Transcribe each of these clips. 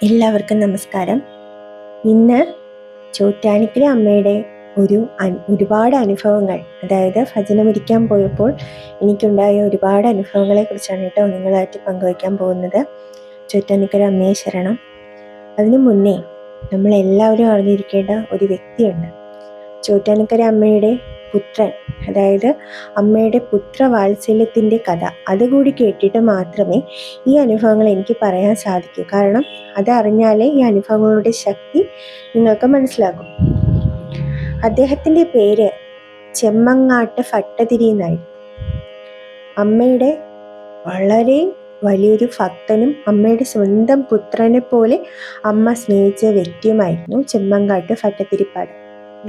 എല്ലാവർക്കും നമസ്കാരം. ഇന്ന് ചോറ്റാനിക്കര അമ്മയുടെ ഒരുപാട് അനുഭവങ്ങൾ, അതായത് ഭജനമിരിക്കാൻ പോയപ്പോൾ എനിക്കുണ്ടായ ഒരുപാട് അനുഭവങ്ങളെ കുറിച്ചാണ് കേട്ടോ നിങ്ങളായിട്ട് പങ്കുവയ്ക്കാൻ പോകുന്നത്. ചോറ്റാനിക്കര അമ്മയെ ശരണം. അതിനു മുന്നേ നമ്മളെല്ലാവരും അറിഞ്ഞിരിക്കേണ്ട ഒരു വ്യക്തിയുണ്ട്. ചോറ്റാനിക്കര അമ്മയുടെ പുത്രൻ, അതായത് അമ്മയുടെ പുത്രവാത്സല്യത്തിൻ്റെ കഥ അതുകൂടി കേട്ടിട്ട് മാത്രമേ ഈ അനുഭവങ്ങൾ എനിക്ക് പറയാൻ സാധിക്കൂ. കാരണം അതറിഞ്ഞാലേ ഈ അനുഭവങ്ങളുടെ ശക്തി നിങ്ങൾക്ക് മനസ്സിലാകും. അദ്ദേഹത്തിൻ്റെ പേര് ചെമ്മങ്ങാട്ട് ഭട്ടതിരി എന്നായിരുന്നു. അമ്മയുടെ വളരെ വലിയൊരു ഭക്തനും അമ്മയുടെ സ്വന്തം പുത്രനെ പോലെ അമ്മ സ്നേഹിച്ച വ്യക്തിയുമായിരുന്നു ചെമ്മങ്ങാട്ട് ഭട്ടതിരിപ്പാട്.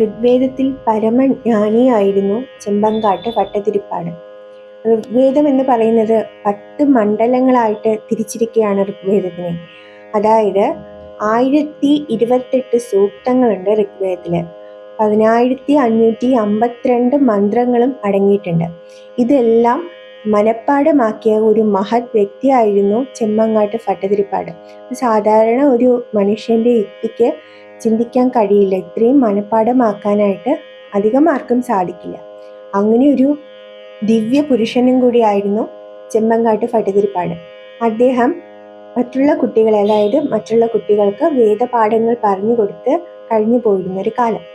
ഋഗ്വേദത്തിൽ പരമജ്ഞാനിയായിരുന്നു ചെമ്പങ്കാട്ട് ഭട്ടതിരിപ്പാട്. ഋഗ്വേദം എന്ന് പറയുന്നത് 10 മണ്ഡലങ്ങളായിട്ട് തിരിച്ചിരിക്കുകയാണ് ഋഗ്വേദത്തിനെ. അതായത് 1028 സൂക്തങ്ങളുണ്ട് ഋഗ്വേദത്തിൽ. 10552 മന്ത്രങ്ങളും അടങ്ങിയിട്ടുണ്ട്. ഇതെല്ലാം മനഃപ്പാഠമാക്കിയ ഒരു മഹത് വ്യക്തിയായിരുന്നു ചെമ്മങ്ങാട്ട് ഭട്ടതിരിപ്പാട്. സാധാരണ ഒരു മനുഷ്യൻ്റെ യുക്തിക്ക് ചിന്തിക്കാൻ കഴിയില്ല, ഇത്രയും മനഃപ്പാഠമാക്കാനായിട്ട് അധികം ആർക്കും സാധിക്കില്ല. അങ്ങനെ ഒരു ദിവ്യ പുരുഷനും കൂടിയായിരുന്നു ചെമ്മങ്ങാട്ട് ഭട്ടതിരിപ്പാട്. അദ്ദേഹം മറ്റുള്ള കുട്ടികൾക്ക് വേദപാഠങ്ങൾ പറഞ്ഞു കൊടുത്ത് കഴിഞ്ഞു പോയിരുന്നൊരു കാലം.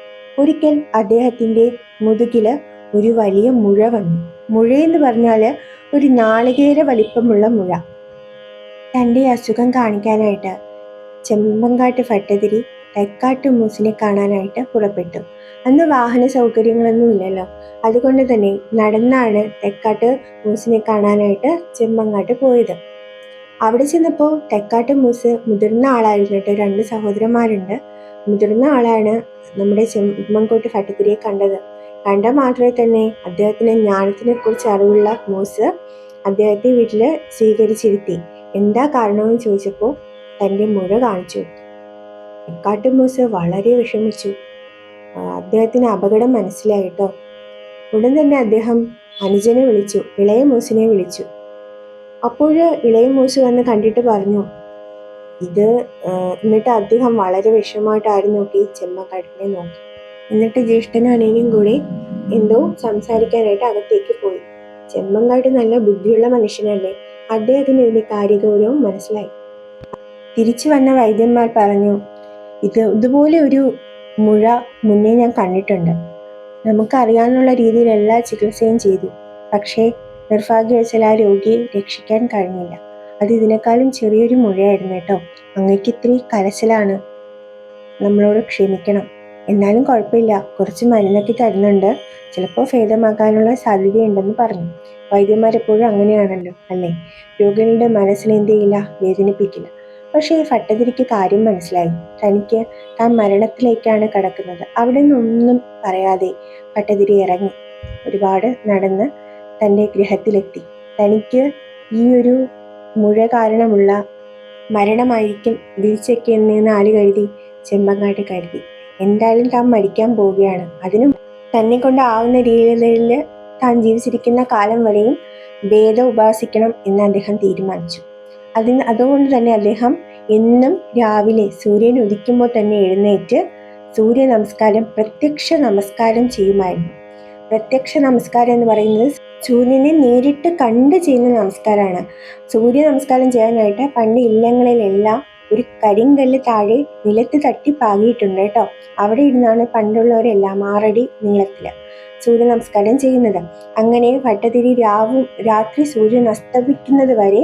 ഒരിക്കൽ അദ്ദേഹത്തിൻ്റെ മുതുകില് ഒരു വലിയ മുഴ വന്നു. മുഴയെന്ന് പറഞ്ഞാൽ ഒരു നാളികേര വലിപ്പമുള്ള മുഴ. തൻ്റെ അസുഖം കാണിക്കാനായിട്ട് ചെമ്പങ്കാട്ട് ഭട്ടതിരി തെക്കാട്ട് മൂസിനെ കാണാനായിട്ട് പുറപ്പെട്ടു. അന്ന് വാഹന സൗകര്യങ്ങളൊന്നും ഇല്ലല്ലോ. അതുകൊണ്ട് തന്നെ നടന്നാണ് തെക്കാട്ട് മൂസിനെ കാണാനായിട്ട് ചെമ്മങ്ങാട്ട് പോയത്. അവിടെ ചെന്നപ്പോൾ തെക്കാട്ട് മൂസ് മുതിർന്ന ആളായിരുന്നു. 2 സഹോദരന്മാരുണ്ട്. മുതിർന്ന ആളാണ് നമ്മുടെ ചെമ്മങ്കോട്ട് ഭട്ടതിരിയെ കണ്ടത്. കണ്ട മാത്രമേ തന്നെ അദ്ദേഹത്തിന് ജ്ഞാനത്തിനെ കുറിച്ച് അറിവുള്ള മൂസ് അദ്ദേഹത്തെ വീട്ടിൽ സ്വീകരിച്ചിരുത്തി. എന്താ കാരണമെന്ന് ചോദിച്ചപ്പോൾ തൻ്റെ മുഴ കാണിച്ചു. തെക്കാട്ട് മൂസ് വളരെ വിഷമിച്ചു. അദ്ദേഹത്തിന് അപകടം മനസ്സിലായിട്ടോ. ഉടൻ തന്നെ അദ്ദേഹം അനുജനെ വിളിച്ചു, ഇളയ മൂസിനെ വിളിച്ചു. അപ്പോൾ ഇളയ മൂസ് വന്ന് കണ്ടിട്ട് പറഞ്ഞു എന്നിട്ട് അദ്ദേഹം വളരെ വിഷമമായിട്ടായിരുന്നു നോക്കി ചെമ്മങ്കാട്ടിനെ നോക്കി. എന്നിട്ട് ജ്യേഷ്ഠനും അനിയനും കൂടി എന്തോ സംസാരിക്കാനായിട്ട് അകത്തേക്ക് പോയി. ചെമ്മങ്കാട്ട് നല്ല ബുദ്ധിയുള്ള മനുഷ്യനല്ലേ, അദ്ദേഹത്തിന് ഇതിന്റെ കാര്യഗൗരവം മനസ്സിലായി. തിരിച്ചു വന്ന വൈദ്യന്മാർ പറഞ്ഞു, ഇതുപോലെ ഒരു മുഴ മുന്നേ ഞാൻ കണ്ടിട്ടുണ്ട്. നമുക്കറിയാവുന്ന രീതിയിൽ എല്ലാ ചികിത്സയും ചെയ്തു. പക്ഷേ നിർഭാഗ്യവശാൽ ആ രോഗിയെ രക്ഷിക്കാൻ കഴിഞ്ഞില്ല. അത് ഇതിനേക്കാളും ചെറിയൊരു മുഴയായിരുന്നു കേട്ടോ. അങ്ങേക്ക് ഇത്തിരി കരച്ചിലാണ്, നമ്മളോട് ക്ഷമിക്കണം. എന്നാലും കുഴപ്പമില്ല, കുറച്ച് മരുന്നൊക്കെ തരുന്നുണ്ട്, ചിലപ്പോൾ ഭേദമാക്കാനുള്ള സാധ്യതയുണ്ടെന്ന് പറഞ്ഞു. വൈദ്യന്മാരെപ്പോഴും അങ്ങനെയാണല്ലോ അല്ലേ, രോഗികളുടെ മനസ്സിനെന്ത് ചെയ്യില്ല, വേദനിപ്പിക്കില്ല. പക്ഷേ ഭട്ടതിരിക്ക് കാര്യം മനസ്സിലായി. താൻ മരണത്തിലേക്കാണ് കടക്കുന്നത്. അവിടെ നിന്നൊന്നും പറയാതെ ഭട്ടതിരി ഇറങ്ങി ഒരുപാട് നടന്ന് തൻ്റെ ഗൃഹത്തിലെത്തി. തനിക്ക് ഈ ഒരു മുഴ കാരണമുള്ള മരണമായിരിക്കും വിളിച്ചൊക്കെയെന്ന് ആര് കരുതി? ചെമ്പങ്ങാട്ട് കരുതി. എന്തായാലും താൻ മരിക്കാൻ പോവുകയാണ്, അതിനും തന്നെ കൊണ്ടാവുന്ന രീതിയിൽ താൻ ജീവിച്ചിരിക്കുന്ന കാലം വരെയും വേദം ഉപാസിക്കണം എന്ന് അദ്ദേഹം തീരുമാനിച്ചു. അതുകൊണ്ട് തന്നെ അദ്ദേഹം എന്നും രാവിലെ സൂര്യൻ ഉദിക്കുമ്പോൾ തന്നെ എഴുന്നേറ്റ് സൂര്യ നമസ്കാരം, പ്രത്യക്ഷ നമസ്കാരം ചെയ്യുമായിരുന്നു. പ്രത്യക്ഷ നമസ്കാരം എന്ന് പറയുന്നത് സൂര്യനെ നേരിട്ട് കണ്ട് ചെയ്യുന്ന നമസ്കാരമാണ്. സൂര്യ നമസ്കാരം ചെയ്യാനായിട്ട് പണ്ട് ഇല്ലങ്ങളിലെല്ലാം ഒരു കരിങ്കല്ല് താഴെ നിലത്ത് തട്ടി പാകിയിട്ടുണ്ട് കേട്ടോ. അവിടെ ഇരുന്നാണ് പണ്ടുള്ളവരെല്ലാം 6 അടി നീളത്തില് സൂര്യ നമസ്കാരം ചെയ്യുന്നത്. അങ്ങനെ ഭട്ടതിരി രാത്രി സൂര്യൻ അസ്തമിക്കുന്നത് വരെ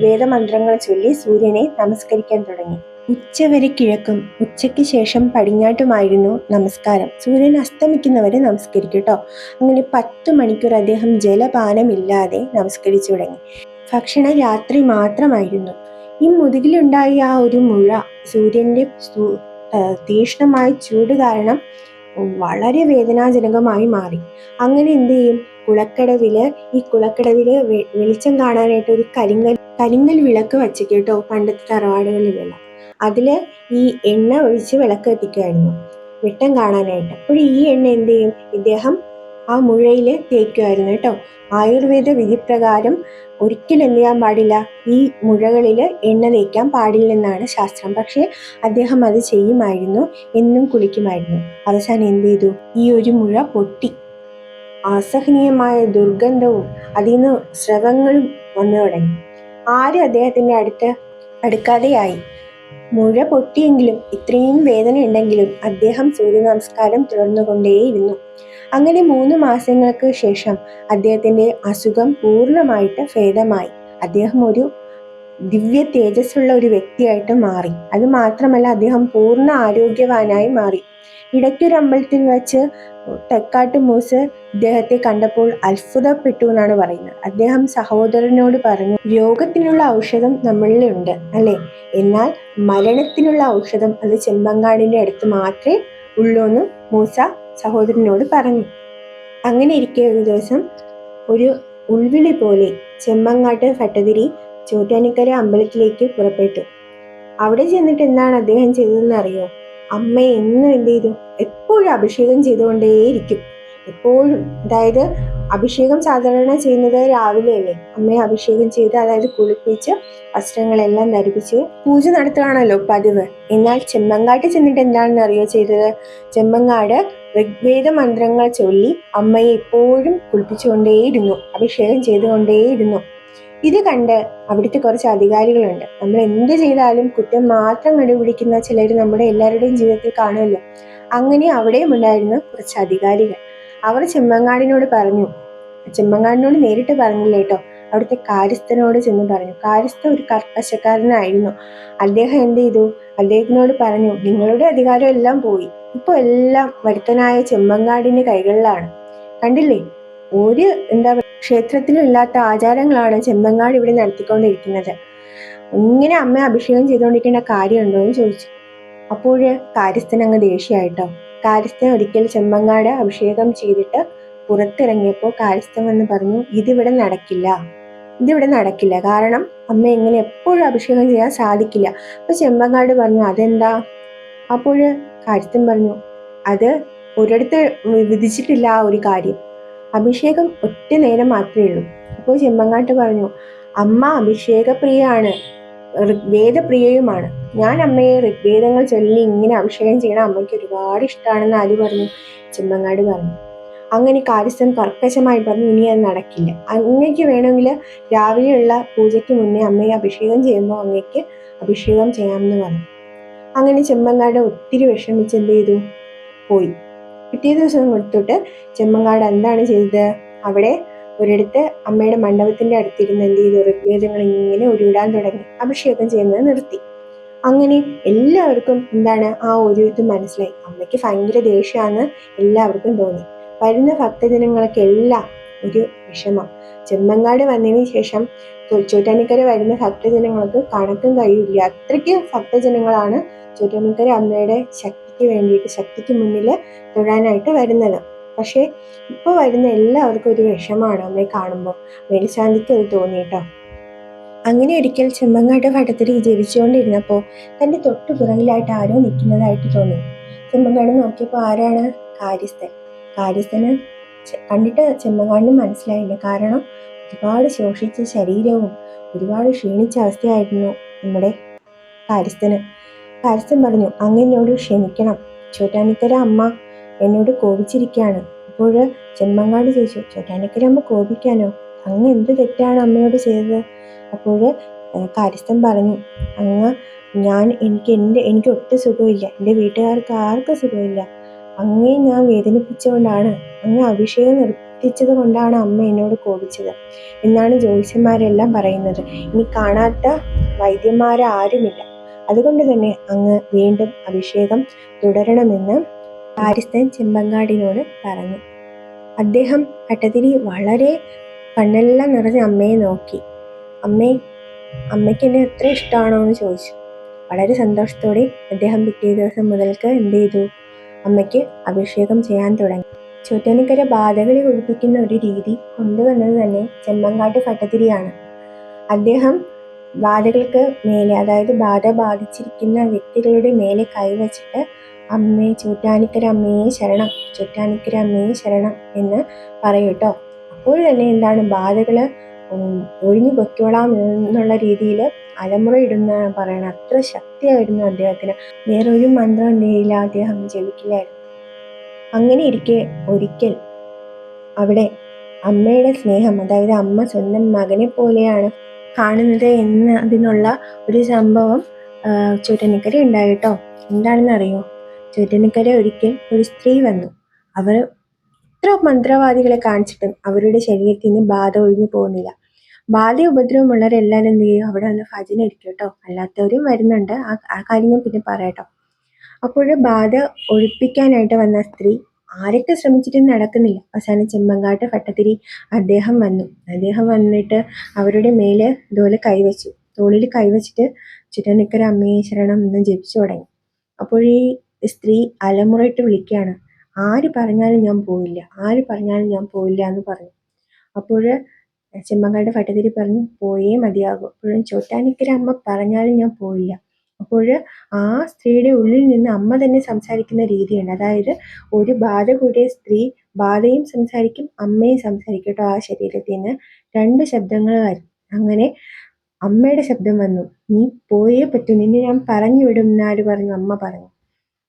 വേദമന്ത്രങ്ങൾ ചൊല്ലി സൂര്യനെ നമസ്കരിക്കാൻ തുടങ്ങി. ഉച്ചവരെ കിഴക്കും ഉച്ചയ്ക്ക് ശേഷം പടിഞ്ഞാട്ടുമായിരുന്നു നമസ്കാരം. സൂര്യൻ അസ്തമിക്കുന്നവരെ നമസ്കരിക്കും കേട്ടോ. അങ്ങനെ 10 മണിക്കൂർ അദ്ദേഹം ജലപാനമില്ലാതെ നമസ്കരിച്ചു തുടങ്ങി. ഭക്ഷണം രാത്രി മാത്രമായിരുന്നു. ഈ മുതുകിലുണ്ടായ ആ ഒരു മുഴ സൂര്യന്റെ തീക്ഷ്ണമായ ചൂട് കാരണം വളരെ വേദനാജനകമായി മാറി. അങ്ങനെ എന്ത് ചെയ്യും, കുളക്കടവില് വെളിച്ചം കാണാനായിട്ട് ഒരു കരിങ്കൽ വിളക്ക് വച്ചു കേട്ടോ. പണ്ടത്തെ തറവാടുകളിലെല്ലാം അതില് ഈ എണ്ണ ഒഴിച്ച് വിളക്ക് കത്തിക്കുമായിരുന്നു വെട്ടം കാണാനായിട്ട്. അപ്പോൾ ഈ എണ്ണ എന്ത് ചെയ്യും, ഇദ്ദേഹം ആ മുഴയിൽ തേക്കുമായിരുന്നു കേട്ടോ. ആയുർവേദ വിധിപ്രകാരം ഒരിക്കലും എന്ത് ചെയ്യാൻ പാടില്ല, ഈ മുഴകളിൽ എണ്ണ തേക്കാൻ പാടില്ലെന്നാണ് ശാസ്ത്രം. പക്ഷേ അദ്ദേഹം അത് ചെയ്യുമായിരുന്നു, എന്നും കുളിക്കുമായിരുന്നു. അവസാനം എന്ത് ചെയ്തു, ഈ ഒരു മുഴ പൊട്ടി. അസഹനീയമായ ദുർഗന്ധവും അതിൽ നിന്ന് സ്രവങ്ങളും വന്നു തുടങ്ങി. ആരും അദ്ദേഹത്തിന്റെ അടുക്കാതെയായി. മുഴ പൊട്ടിയെങ്കിലും ഇത്രയും വേദന ഉണ്ടെങ്കിലും അദ്ദേഹം സൂര്യ നമസ്കാരം തുടർന്നുകൊണ്ടേയിരുന്നു. അങ്ങനെ 3 മാസങ്ങൾക്ക് ശേഷം അദ്ദേഹത്തിന്റെ അസുഖം പൂർണ്ണമായിട്ട് ഭേദമായി. അദ്ദേഹം ഒരു ദിവ്യ തേജസ്സുള്ള ഒരു വ്യക്തിയായിട്ട് മാറി. അത് മാത്രമല്ല, അദ്ദേഹം പൂർണ്ണ ആരോഗ്യവാനായി മാറി. ഇടയ്ക്കൊരു അമ്പലത്തിൽ വെച്ച് തെക്കാട്ട് മൂസ് ഇദ്ദേഹത്തെ കണ്ടപ്പോൾ അത്ഭുതപ്പെട്ടു എന്നാണ് പറയുന്നത്. അദ്ദേഹം സഹോദരനോട് പറഞ്ഞു, രോഗത്തിനുള്ള ഔഷധം നമ്മളിലുണ്ട് അല്ലേ, എന്നാൽ മരണത്തിനുള്ള ഔഷധം അത് ചെമ്പങ്കാടിന്റെ അടുത്ത് മാത്രമേ ഉള്ളൂ എന്ന് മൂസ സഹോദരനോട് പറഞ്ഞു. അങ്ങനെ ഇരിക്കെ ഒരു ദിവസം ഒരു ഉൾവിളി പോലെ ചെമ്മങ്ങാട്ട് ഭട്ടതിരി ചോറ്റാനിക്കര അമ്പലത്തിലേക്ക് പുറപ്പെട്ടു. അവിടെ ചെന്നിട്ട് എന്താണ് അദ്ദേഹം ചെയ്തതെന്ന് അറിയോ? അമ്മയെ എന്നും എന്ത് ചെയ്തു, എപ്പോഴും അഭിഷേകം ചെയ്തുകൊണ്ടേയിരിക്കും. എപ്പോഴും, അതായത് അഭിഷേകം സാധാരണ ചെയ്യുന്നത് രാവിലെ അല്ലേ, അമ്മയെ അഭിഷേകം ചെയ്ത്, അതായത് കുളിപ്പിച്ച് വസ്ത്രങ്ങളെല്ലാം ധരിപ്പിച്ച് പൂജ നടത്തുകയാണല്ലോ പതിവ്. എന്നാൽ ചെമ്മങ്ങാട്ട് ചെന്നിട്ട് എന്താണെന്ന് അറിയോ ചെയ്തത്? ചെമ്മങ്ങാട് ഋഗ്വേദ മന്ത്രങ്ങൾ ചൊല്ലി അമ്മയെ എപ്പോഴും കുളിപ്പിച്ചുകൊണ്ടേയിരുന്നു, അഭിഷേകം ചെയ്തുകൊണ്ടേയിരുന്നു. ഇത് കണ്ട് അവിടുത്തെ കുറച്ച് അധികാരികളുണ്ട്. നമ്മൾ എന്ത് ചെയ്താലും കുറ്റം മാത്രം കണ്ടുപിടിക്കുന്ന ചിലർ നമ്മുടെ എല്ലാവരുടെയും ജീവിതത്തിൽ കാണുമല്ലോ. അങ്ങനെ അവിടെയും ഉണ്ടായിരുന്ന കുറച്ച് അധികാരികൾ. അവർ ചെമ്മങ്ങാടിനോട് പറഞ്ഞു, ചെമ്മങ്ങാടിനോട് നേരിട്ട് പറഞ്ഞില്ല കേട്ടോ, അവിടുത്തെ കാര്യസ്ഥനോട് ചെന്ന് പറഞ്ഞു. കാര്യസ്ഥ ഒരു കർക്കശക്കാരനായിരുന്നു. അദ്ദേഹം എന്ത് ചെയ്തു, അദ്ദേഹത്തിനോട് പറഞ്ഞു, നിങ്ങളുടെ അധികാരം എല്ലാം പോയി, ഇപ്പൊ എല്ലാം വരുത്തനായ ചെമ്മങ്ങാടിന്റെ കൈകളിലാണ്. കണ്ടില്ലേ, ഒരു ക്ഷേത്രത്തിലും ഇല്ലാത്ത ആചാരങ്ങളാണ് ചെമ്മങ്ങാട് ഇവിടെ നടത്തിക്കൊണ്ടിരിക്കുന്നത്. ഇങ്ങനെ അമ്മ അഭിഷേകം ചെയ്തുകൊണ്ടിരിക്കേണ്ട കാര്യമുണ്ടോ എന്ന് ചോദിച്ചു. അപ്പോൾ കാര്യസ്ഥൻ അങ്ങ് ദേഷ്യമായിട്ടോ. കാര്യസ്ഥൻ ഒരിക്കൽ ചെമ്മങ്ങാട് അഭിഷേകം ചെയ്തിട്ട് പുറത്തിറങ്ങിയപ്പോൾ കാര്യസ്ഥൻ വന്ന് പറഞ്ഞു, ഇതിവിടെ നടക്കില്ല, കാരണം അമ്മ ഇങ്ങനെ എപ്പോഴും അഭിഷേകം ചെയ്യാൻ സാധിക്കില്ല. അപ്പൊ ചെമ്മങ്ങാട് പറഞ്ഞു, അതെന്താ? അപ്പോൾ കാര്യസ്ഥൻ പറഞ്ഞു, അത് ഒരിടത്ത് വിധിച്ചിട്ടില്ല ആ ഒരു കാര്യം, അഭിഷേകം ഒറ്റ നേരം മാത്രമേ ഉള്ളൂ. അപ്പോൾ ചെമ്മങ്ങാട്ട് പറഞ്ഞു, അമ്മ അഭിഷേകപ്രിയയാണ്, ഋഗ്വേദപ്രിയയുമാണ്. ഞാൻ അമ്മയെ ഋഗ്വേദങ്ങൾ ചൊല്ലി ഇങ്ങനെ അഭിഷേകം ചെയ്യണം അമ്മയ്ക്ക് ഒരുപാട് ഇഷ്ടമാണെന്ന് ആര് പറഞ്ഞു? ചെമ്മങ്ങാട് പറഞ്ഞു. അങ്ങനെ കാര്യസ്ഥൻ കർക്കശമായി പറഞ്ഞു, ഇനി അത് നടക്കില്ല. അങ്ങേക്ക് വേണമെങ്കിൽ രാവിലെയുള്ള പൂജയ്ക്ക് മുന്നേ അമ്മയെ അഭിഷേകം ചെയ്യുമ്പോൾ അങ്ങേക്ക് അഭിഷേകം ചെയ്യാമെന്ന് പറഞ്ഞു. അങ്ങനെ ചെമ്മങ്ങാട് ഒത്തിരി വിഷമിച്ച് എന്ത് ചെയ്തു, പോയി. പിറ്റേ ദിവസം കൊടുത്തിട്ട് ചെമ്മങ്ങാട് എന്താണ് ചെയ്തത്, അവിടെ ഒരിടത്ത് അമ്മയുടെ മണ്ഡപത്തിന്റെ അടുത്തിരുന്ന് എന്ത് ചെയ്തു, ഋഗ്വേദങ്ങൾ ഇങ്ങനെ ഉരുവിടാൻ തുടങ്ങി, അഭിഷേകം ചെയ്യുന്നത് നിർത്തി. അങ്ങനെ എല്ലാവർക്കും എന്താണ് ആ ഒരു ഇത് മനസ്സിലായി. അമ്മയ്ക്ക് ഭയങ്കര ദേഷ്യമാണെന്ന് എല്ലാവർക്കും തോന്നി. വരുന്ന ഭക്തജനങ്ങൾക്കെല്ലാം ഒരു വിഷമം. ചെമ്മങ്ങാട് വന്നതിന് ശേഷം ചോറ്റാനിക്കര വരുന്ന ഭക്തജനങ്ങൾക്ക് കണക്കും കഴിയില്ല, അത്രയ്ക്ക് ഭക്തജനങ്ങളാണ് ചോറ്റാനിക്കര അമ്മയുടെ ശക്തിക്ക് മുന്നിൽ തൊഴാനായിട്ട് വരുന്നത്. പക്ഷെ ഇപ്പൊ വരുന്ന എല്ലാവർക്കും ഒരു വിഷമാണ് അമ്മയെ കാണുമ്പോൾ. മേൽശാന്തിക്ക് അത് തോന്നിട്ടോ. അങ്ങനെ ഒരിക്കൽ ചെമ്മങ്ങാട്ട് ഭട്ടതിരി ജപിച്ചുകൊണ്ടിരുന്നപ്പോൾ തന്റെ തൊട്ടു പുറകിലായിട്ട് ആരോ നിൽക്കുന്നതായിട്ട് തോന്നി. ചെമ്മങ്ങാട് നോക്കിയപ്പോൾ ആരാണ്? കാര്യസ്ഥന് കണ്ടിട്ട് ചെമ്മങ്ങാടിന് മനസ്സിലായില്ല. കാരണം ഒരുപാട് ശോഷിച്ച ശരീരവും ഒരുപാട് ക്ഷീണിച്ച അവസ്ഥയായിരുന്നു നമ്മുടെ കാര്യസ്ഥന്. കാര്യസ്ഥൻ പറഞ്ഞു, അങ്ങനോട് ക്ഷമിക്കണം, ചോറ്റാനിക്കര അമ്മ എന്നോട് കോപിച്ചിരിക്കുകയാണ്. അപ്പോൾ ചെമ്മങ്ങാട് ചോദിച്ചു, ചോറ്റാനിക്കര അമ്മ കോപിക്കാനോ? അങ്ങ് എന്ത് തെറ്റാണ് അമ്മയോട് ചെയ്തത്? അപ്പോൾ കാര്യസ്ഥൻ പറഞ്ഞു, എനിക്ക് ഒട്ടും സുഖമില്ല, എൻ്റെ വീട്ടുകാർക്ക് ആർക്കും സുഖമില്ല, അങ്ങേ ഞാൻ വേദനിപ്പിച്ചുകൊണ്ടാണ്, അങ്ങ് അഭിഷേകം നിർത്തിച്ചത് കൊണ്ടാണ് അമ്മ എന്നോട് കോപിച്ചത് എന്നാണ് ജ്യോത്സ്യന്മാരെല്ലാം പറയുന്നത്. ഇനി കാണാത്ത വൈദ്യന്മാരാരുമില്ല, അതുകൊണ്ട് തന്നെ അങ്ങ് വീണ്ടും അഭിഷേകം തുടരണമെന്ന് കാര്യസ്ഥൻ ചെമ്പങ്കാടിനോട് പറഞ്ഞു. അദ്ദേഹം ഭട്ടതിരി വളരെ കണ്ണെല്ലാം നിറഞ്ഞ് അമ്മയെ നോക്കി. അമ്മയ്ക്ക് എന്നെ എത്ര ഇഷ്ടമാണോ എന്ന് ചോദിച്ചു. വളരെ സന്തോഷത്തോടെ അദ്ദേഹം പിറ്റേ ദിവസം മുതൽക്ക് എന്ത് ചെയ്തു, അമ്മയ്ക്ക് അഭിഷേകം ചെയ്യാൻ തുടങ്ങി. ചോറ്റാനിക്കര ബാധകളെ ഒഴിപ്പിക്കുന്ന ഒരു രീതി കൊണ്ടുവന്നത് തന്നെ ചെമ്മങ്കാട്ട് ഭട്ടതിരിയാണ്. അദ്ദേഹം ബാധകൾക്ക് മേലെ, അതായത് ബാധ ബാധിച്ചിരിക്കുന്ന വ്യക്തികളുടെ മേലെ കൈവച്ചിട്ട് അമ്മേ ചോറ്റാനിക്കര അമ്മയെ ശരണം, ചോറ്റാനിക്കര അമ്മയെ ശരണം എന്ന് പറയൂ കേട്ടോ. അപ്പോൾ തന്നെ എന്താണ് ബാധകള് ഒഴിഞ്ഞു പൊയ്ക്കോളാം എന്നുള്ള രീതിയിൽ അലമുറയിടുന്ന പറയണം. അത്ര ശക്തിയായിരുന്നു അദ്ദേഹത്തിന്. വേറൊരു മന്ത്രം എന്തെയില്ല, അദ്ദേഹം ജപിക്കില്ലായിരുന്നു. അങ്ങനെ ഇരിക്കെ ഒരിക്കൽ അവിടെ അമ്മയുടെ സ്നേഹം, അതായത് അമ്മ സ്വന്തം മകനെ പോലെയാണ് കാണുന്നത് എന്നതിനുള്ള ഒരു സംഭവം ചോറ്റനിക്കര ഉണ്ടായിട്ടോ. എന്താണെന്ന് അറിയോ? ചോറ്റനിക്കര ഒരിക്കൽ ഒരു സ്ത്രീ വന്നു. അവർ എത്ര മന്ത്രവാദികളെ കാണിച്ചിട്ടും അവരുടെ ശരീരത്തിൽ നിന്ന് ബാധ ഒഴിഞ്ഞു പോകുന്നില്ല. ബാധ ഉപദ്രവമുള്ളവരെല്ലാവരും എന്ത് ചെയ്യും? അവിടെ വന്ന് ഭജന ഇരിക്കും കേട്ടോ. അല്ലാത്തവരും വരുന്നുണ്ട്. ആ കാര്യം ഞാൻ പിന്നെ പറയാട്ടോ. അപ്പോൾ ബാധ ഒഴിപ്പിക്കാനായിട്ട് വന്ന സ്ത്രീ ആരൊക്കെ ശ്രമിച്ചിട്ടും നടക്കുന്നില്ല. അവസാനം ചെമ്മങ്കാട്ട് ഭട്ടതിരി അദ്ദേഹം വന്നു. അദ്ദേഹം വന്നിട്ട് അവരുടെ മേല് ഇതുപോലെ കൈവച്ചു, തോളിൽ കൈവച്ചിട്ട് ചുറ്റനിക്കര അമ്മയെ ശരണം എന്ന് ജപിച്ചു തുടങ്ങി. അപ്പോൾ ഈ സ്ത്രീ അലമുറയിട്ട് വിളിക്കുകയാണ്, ആര് പറഞ്ഞാലും ഞാൻ പോയില്ല, ആര് പറഞ്ഞാലും ഞാൻ പോയില്ല എന്ന് പറഞ്ഞു. അപ്പോൾ ചെമ്മങ്കാട് ഭട്ടതിരി പറഞ്ഞു, പോയേ മതിയാകും. അപ്പോഴും ചോറ്റാനിക്കര അമ്മ പറഞ്ഞാലും ഞാൻ പോയില്ല. അപ്പോൾ ആ സ്ത്രീയുടെ ഉള്ളിൽ നിന്ന് അമ്മ തന്നെ സംസാരിക്കുന്ന രീതിയുണ്ട്. അതായത് ഒരു ബാധ കൂടിയ സ്ത്രീ ബാധയും സംസാരിക്കും, അമ്മയും സംസാരിക്കും കേട്ടോ. ആ ശരീരത്തിൽ നിന്ന് രണ്ട് ശബ്ദങ്ങൾ വരും. അങ്ങനെ അമ്മയുടെ ശബ്ദം വന്നു, നീ പോയേ പറ്റൂ, നിന്നെ ഞാൻ പറഞ്ഞു വിടും എന്നാര് പറഞ്ഞു? അമ്മ പറഞ്ഞു.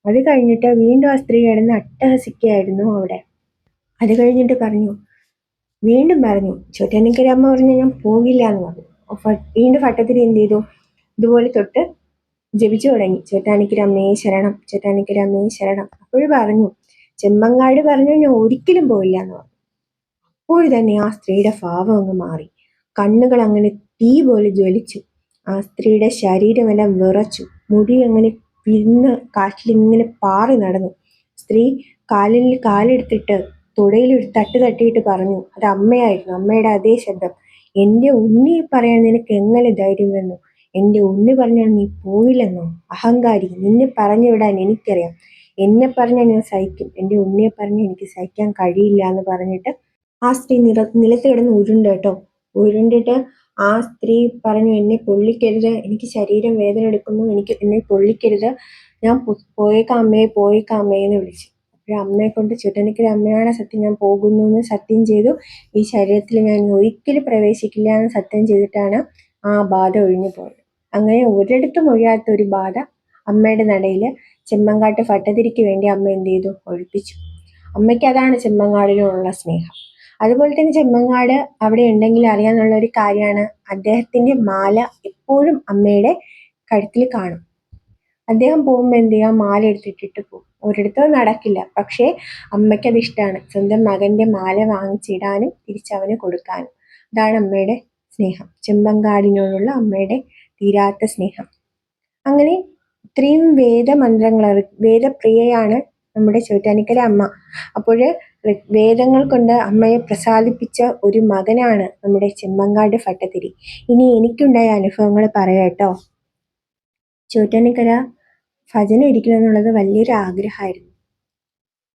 അത് കഴിഞ്ഞിട്ട് വീണ്ടും ആ സ്ത്രീ കിടന്ന് അട്ടഹസിക്കുകയായിരുന്നു അവിടെ. അത് കഴിഞ്ഞിട്ട് പറഞ്ഞു, വീണ്ടും പറഞ്ഞു, ചോറ്റാനിക്കര അമ്മ പറഞ്ഞു ഞാൻ പോകില്ല എന്ന് പറഞ്ഞു. വീണ്ടും ഭട്ടതിരി എന്ത് ചെയ്തു? ഇതുപോലെ തൊട്ട് ജപിച്ചു തുടങ്ങി, ചോറ്റാനിക്കര അമ്മയെ ശരണം, ചോറ്റാനിക്കര അമ്മയെ ശരണം. അപ്പോൾ പറഞ്ഞു, ചെമ്മങ്ങാട് പറഞ്ഞു ഞാൻ ഒരിക്കലും പോയില്ല എന്ന് പറഞ്ഞു. അപ്പോൾ തന്നെ ആ സ്ത്രീയുടെ ഭാവം അങ്ങ് മാറി. കണ്ണുകൾ അങ്ങനെ തീ പോലെ ജ്വലിച്ചു. ആ സ്ത്രീയുടെ ശരീരമെല്ലാം വിറച്ചു. മുടി അങ്ങനെ പിരിന്ന് കാറ്റിലിങ്ങനെ പാറി നടന്നു. സ്ത്രീ കാലിൽ കാലെടുത്തിട്ട് തുടയിൽ ഒരു തട്ട് തട്ടിയിട്ട് പറഞ്ഞു, അത് അമ്മയായിരുന്നു. അമ്മയുടെ അതേ ശബ്ദം, എൻ്റെ ഉണ്ണി പറയാൻ നിനക്ക് എങ്ങനെ ധൈര്യം വന്നു? എൻ്റെ ഉണ്ണി പറഞ്ഞാൽ നീ പോയില്ലെന്നോ? അഹങ്കാരി, നിന്നെ പറഞ്ഞു വിടാൻ എനിക്കറിയാം. എന്നെ പറഞ്ഞാൽ ഞാൻ സഹിക്കും, എൻ്റെ ഉണ്ണിയെ പറഞ്ഞാൽ എനിക്ക് സഹിക്കാൻ കഴിയില്ല എന്ന് പറഞ്ഞിട്ട് ആ സ്ത്രീ നിലത്ത് കിടന്ന് ഉരുണ്ട് കേട്ടോ. ഉരുണ്ടിട്ട് ആ സ്ത്രീ പറഞ്ഞു, എന്നെ പൊള്ളിക്കരുത്, എനിക്ക് ശരീരം വേദന എടുക്കുന്നു, എന്നെ പൊള്ളിക്കരുത്, ഞാൻ പോയേക്കാം അമ്മയെ, പോയേക്കാം അമ്മയെ എന്ന് വിളിച്ചു. അപ്പോൾ അമ്മയെ കൊണ്ട് ചുറ്റനിക്കര അമ്മയാണ് സത്യം, ഞാൻ പോകുന്നു എന്ന് സത്യം ചെയ്തു. ഈ ശരീരത്തിൽ ഞാൻ ഒരിക്കലും പ്രവേശിക്കില്ല എന്ന് സത്യം ചെയ്തിട്ടാണ് ആ ബാധ ഒഴിഞ്ഞു പോയത്. അങ്ങനെ ഒരിടത്തും ഒഴിയാത്ത ഒരു ബാധ അമ്മയുടെ നടയിൽ ചെമ്മങ്കാട്ട് ഭട്ടതിരിക്ക് വേണ്ടി അമ്മ എന്ത് ചെയ്തു? ഒഴിപ്പിച്ചു. അമ്മയ്ക്ക് അതാണ് ചെമ്മങ്ങാടിനോടുള്ള സ്നേഹം. അതുപോലെ തന്നെ ചെമ്മങ്ങാട് അവിടെ ഉണ്ടെങ്കിൽ അറിയാന്നുള്ള ഒരു കാര്യമാണ്, അദ്ദേഹത്തിന്റെ മാല എപ്പോഴും അമ്മയുടെ കഴുത്തിൽ കാണും. അദ്ദേഹം പോകുമ്പോൾ എന്ത് ചെയ്യുക? മാല എടുത്തിട്ടിട്ട് പോകും. ഒരിടത്തും നടക്കില്ല. പക്ഷേ അമ്മയ്ക്ക് അത് ഇഷ്ടമാണ്, സ്വന്തം മകന്റെ മാല വാങ്ങിച്ചിടാനും തിരിച്ചവന് കൊടുക്കാനും. അതാണ് അമ്മയുടെ സ്നേഹം, ചെമ്പങ്കാടിനോടുള്ള അമ്മയുടെ തീരാത്ത സ്നേഹം. അങ്ങനെ ഇത്രയും വേദമന്ത്രങ്ങൾ, വേദപ്രിയയാണ് നമ്മുടെ ചോറ്റാനിക്കര അമ്മ. അപ്പോൾ വേദങ്ങൾ കൊണ്ട് അമ്മയെ പ്രസാദിപ്പിച്ച ഒരു മകനാണ് നമ്മുടെ ചെമ്മങ്കാട് ഭട്ടതിരി. ഇനി എനിക്കുണ്ടായ അനുഭവങ്ങൾ പറയാം കേട്ടോ. ചോറ്റാനിക്കര ഭജന ഇരിക്കണം എന്നുള്ളത് വലിയൊരു ആഗ്രഹമായിരുന്നു.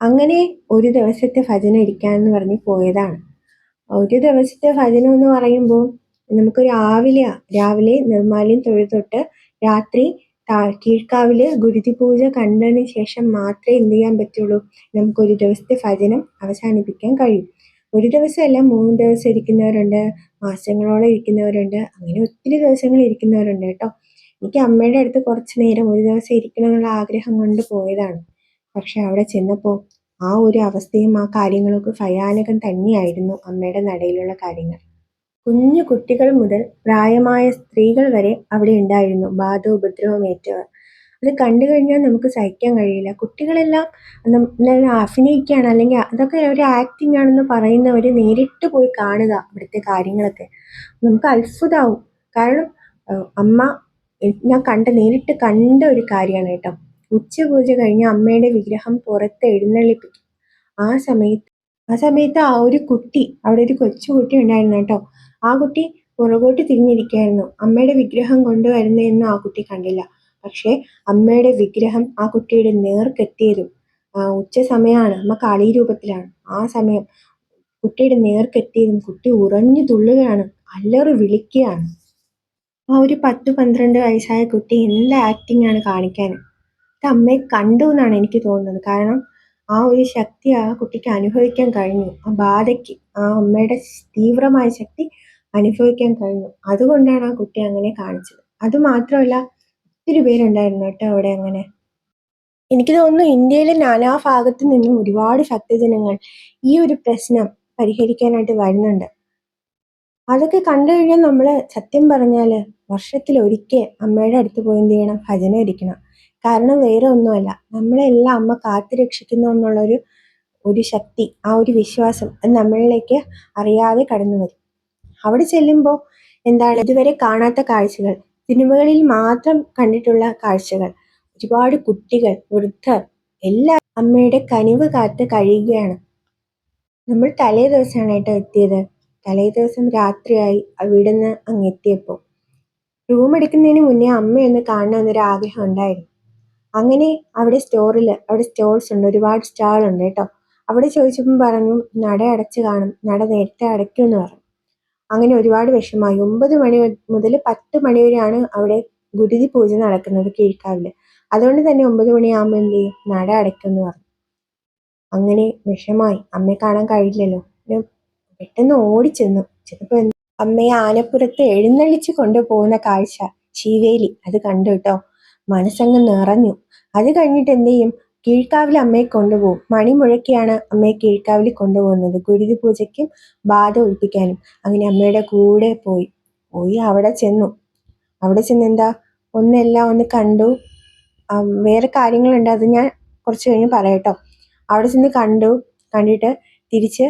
അങ്ങനെ ഒരു ദിവസത്തെ ഭജന ഇരിക്കാന്ന് പറഞ്ഞ് പോയതാണ്. ഒരു ദിവസത്തെ ഭജന എന്ന് പറയുമ്പോൾ നമുക്ക് രാവിലെ നിർമ്മാല്യം തൊഴുതൊട്ട് രാത്രി കീഴ്ക്കാവില് ഗുരുതി പൂജ കണ്ടതിന് ശേഷം മാത്രമേ എന്ത് ചെയ്യാൻ പറ്റുള്ളൂ, നമുക്കൊരു ദിവസത്തെ ഭജനം അവസാനിപ്പിക്കാൻ കഴിയും. ഒരു ദിവസമല്ല, 3 ദിവസം ഇരിക്കുന്നവരുണ്ട്, മാസങ്ങളോളം ഇരിക്കുന്നവരുണ്ട്, അങ്ങനെ ഒത്തിരി ദിവസങ്ങൾ ഇരിക്കുന്നവരുണ്ട് കേട്ടോ. എനിക്ക് അമ്മയുടെ അടുത്ത് കുറച്ച് നേരം ഒരു ദിവസം ഇരിക്കണം എന്നുള്ള ആഗ്രഹം കൊണ്ട് പോയതാണ്. പക്ഷെ അവിടെ ചെന്നപ്പോൾ ആ ഒരു അവസ്ഥയും ആ കാര്യങ്ങളൊക്കെ ഭയാനകം തന്നെയായിരുന്നു. അമ്മയുടെ നടയിലുള്ള കാര്യങ്ങൾ, കുഞ്ഞു കുട്ടികൾ മുതൽ പ്രായമായ സ്ത്രീകൾ വരെ അവിടെ ഉണ്ടായിരുന്നു, ബാധോപദ്രവമേറ്റവർ. അത് കണ്ടു കഴിഞ്ഞാൽ നമുക്ക് സഹിക്കാൻ കഴിയില്ല. കുട്ടികളെല്ലാം അഭിനയിക്കുകയാണ്, അല്ലെങ്കിൽ അതൊക്കെ ഒരു ആക്ടിങ് ആണെന്ന് പറയുന്നവർ നേരിട്ട് പോയി കാണുക അവിടുത്തെ കാര്യങ്ങളൊക്കെ. നമുക്ക് അത്ഭുതമാവും. കാരണം അമ്മ ഞാൻ നേരിട്ട് കണ്ട ഒരു കാര്യമാണ് കേട്ടോ. ഉച്ചപൂജ കഴിഞ്ഞ് അമ്മയുടെ വിഗ്രഹം പുറത്ത് എഴുന്നള്ളിപ്പിക്കും. ആ സമയത്ത് ആ ഒരു കുട്ടി, അവിടെ ഒരു കൊച്ചു കുട്ടി ഉണ്ടായിരുന്നു കേട്ടോ. ആ കുട്ടി പുറകോട്ട് തിരിഞ്ഞിരിക്കുകയായിരുന്നു. അമ്മയുടെ വിഗ്രഹം കൊണ്ടുവരുന്നതെന്നും ആ കുട്ടി കണ്ടില്ല. പക്ഷേ അമ്മയുടെ വിഗ്രഹം ആ കുട്ടിയുടെ നേർക്കെത്തിയതും ഉച്ച സമയമാണ്, അമ്മ കാളി രൂപത്തിലാണ്. ആ സമയം കുട്ടിയുടെ നേർക്കെത്തിയതും കുട്ടി ഉറഞ്ഞു തുള്ളുകയാണ്, അല്ലറി വിളിക്കുകയാണ്. ആ ഒരു 10-12 വയസ്സായ കുട്ടി എന്ത് ആക്ടിങ് ആണ് കാണിക്കാൻ. ഇത് അമ്മയെ കണ്ടു എന്നാണ് എനിക്ക് തോന്നുന്നത്. കാരണം ആ ഒരു ശക്തി ആ കുട്ടിക്ക് അനുഭവിക്കാൻ കഴിഞ്ഞു. ആ ബാധയ്ക്ക് ആ അമ്മയുടെ തീവ്രമായ ശക്തി അനുഭവിക്കാൻ കഴിഞ്ഞു. അതുകൊണ്ടാണ് ആ കുട്ടി അങ്ങനെ കാണിച്ചത്. അത് മാത്രമല്ല, ഒത്തിരി പേരുണ്ടായിരുന്നു കേട്ടോ അവിടെ അങ്ങനെ. എനിക്ക് തോന്നുന്നു ഇന്ത്യയിലെ നാനാഭാഗത്തു നിന്നും ഒരുപാട് ഭക്തജനങ്ങൾ ഈ ഒരു പ്രശ്നം പരിഹരിക്കാനായിട്ട് വരുന്നുണ്ട്. അതൊക്കെ കണ്ടു കഴിഞ്ഞാൽ നമ്മൾ സത്യം പറഞ്ഞാൽ വർഷത്തിലൊരിക്കൽ അമ്മയുടെ അടുത്ത് പോയി എന്ത് ചെയ്യണം? ഭജന ഇരിക്കണം. കാരണം വേറെ ഒന്നുമല്ല, നമ്മളെല്ലാം അമ്മ കാത്തു രക്ഷിക്കുന്നു എന്നുള്ളൊരു ഒരു ശക്തി, ആ ഒരു വിശ്വാസം അത് നമ്മളിലേക്ക് അറിയാതെ കടന്നു വരും. അവിടെ ചെല്ലുമ്പോൾ എന്താണ്, ഇതുവരെ കാണാത്ത കാഴ്ചകൾ, സിനിമകളിൽ മാത്രം കണ്ടിട്ടുള്ള കാഴ്ചകൾ, ഒരുപാട് കുട്ടികൾ, വൃദ്ധർ എല്ലാം അമ്മയുടെ കനിവ് കാത്ത് കഴിയുകയാണ്. നമ്മൾ തലേ ദിവസമാണ് കേട്ടോ എത്തിയത്. തലേ ദിവസം രാത്രിയായി അവിടുന്ന് അങ്ങ് എത്തിയപ്പോൾ. റൂം എടുക്കുന്നതിന് മുന്നേ അമ്മയൊന്ന് കാണണമെന്നൊരു ആഗ്രഹം ഉണ്ടായിരുന്നു. അങ്ങനെ അവിടെ സ്റ്റോൾസ് ഉണ്ട്, ഒരുപാട് സ്റ്റാൾ ഉണ്ട് കേട്ടോ. അവിടെ ചോദിച്ചപ്പം പറഞ്ഞു നട അടച്ച് കാണും, നട നേരത്തെ അടയ്ക്കുമെന്ന് പറഞ്ഞു. അങ്ങനെ ഒരുപാട് വിഷമമായി. 9 മണി മുതൽ 10 മണി വരെയാണ് അവിടെ ഗുരുതി പൂജ നടക്കുന്നത് കീഴ്ക്കാവില്. അതുകൊണ്ട് തന്നെ 9 മണിയാകുമ്പോൾ എന്ത് ചെയ്യും? നട അടയ്ക്കുമെന്ന് പറഞ്ഞു. അങ്ങനെ വിഷമായി, അമ്മയെ കാണാൻ കഴിയില്ലല്ലോ. പിന്നെ പെട്ടെന്ന് ഓടിച്ചെന്നു. ചെന്നപ്പോ അമ്മയെ ആനപ്പുറത്ത് എഴുന്നള്ളിച്ച് കൊണ്ടുപോകുന്ന കാഴ്ച, ശീവേലി, അത് കണ്ടു കേട്ടോ. മനസ്സങ്ങ് നിറഞ്ഞു. അത് കഴിഞ്ഞിട്ട് എന്ത് ചെയ്യും? കീഴ്ക്കാവിൽ അമ്മയെ കൊണ്ടുപോകും. മണി മുഴക്കിയാണ് അമ്മയെ കീഴ്ക്കാവിൽ കൊണ്ടുപോകുന്നത്, ഗുരുതി പൂജയ്ക്കും ബാധ ഒഴിപ്പിക്കാനും. അങ്ങനെ അമ്മയുടെ കൂടെ പോയി അവിടെ ചെന്നു. എന്താ, ഒന്നെല്ലാം ഒന്ന് കണ്ടു. വേറെ കാര്യങ്ങളുണ്ട്, അത് ഞാൻ കുറച്ച് കഴിഞ്ഞ് പറയാട്ടോ. അവിടെ ചെന്ന് കണ്ടിട്ട് തിരിച്ച്